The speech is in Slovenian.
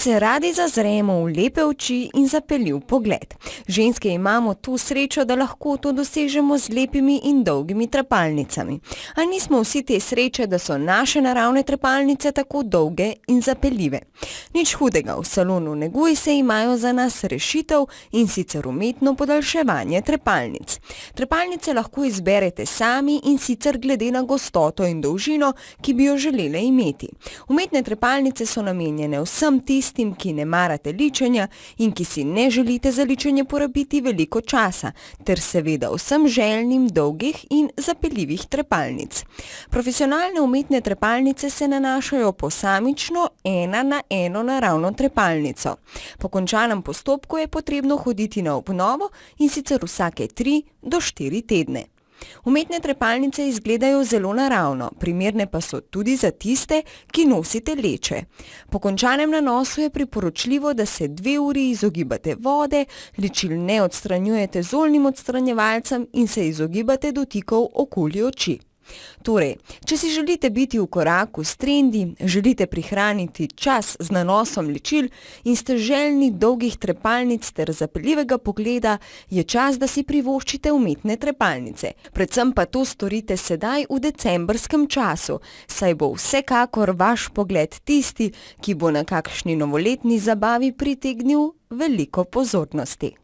se radi zazremo v lepe oči in zapeljiv pogled. Ženske imamo to srečo, da lahko to dosežemo z lepimi in dolgimi trepalnicami. A nismo vsi te sreče, da so naše naravne trepalnice tako dolge in zapeljive. Nič hudega, v salonu Neguj se imajo za nas rešitev, in sicer umetno podaljševanje trepalnic. Trepalnice lahko izberete sami, in sicer glede na gostoto in dolžino, ki bi jo želeli imeti. Umetne trepalnice so namenjene vsem tistim, ki ne marate ličenja in ki si ne želite za ličenje porabiti veliko časa, ter seveda vsem željnim dolgih in zapeljivih trepalnic. Profesionalne umetne trepalnice se nanašajo posamično ena na eno naravno trepalnico. Po končanem postopku je potrebno hoditi na obnovo, in sicer vsake 3 do 4 tedne. Umetne trepalnice izgledajo zelo naravno, primerne pa so tudi za tiste, ki nosite leče. Po končanem nanosu je priporočljivo, da se 2 uri izogibate vode, ličil ne odstranjujete z oljnim odstranjevalcem in se izogibate dotikov okoli oči. Torej, če si želite biti v koraku s trendi, želite prihraniti čas z nanosom ličil in ste željni dolgih trepalnic ter zapeljivega pogleda, je čas, da si privoščite umetne trepalnice. Predvsem pa to storite sedaj v decembrskem času, saj bo vsekakor vaš pogled tisti, ki bo na kakšni novoletni zabavi pritegnil veliko pozornosti.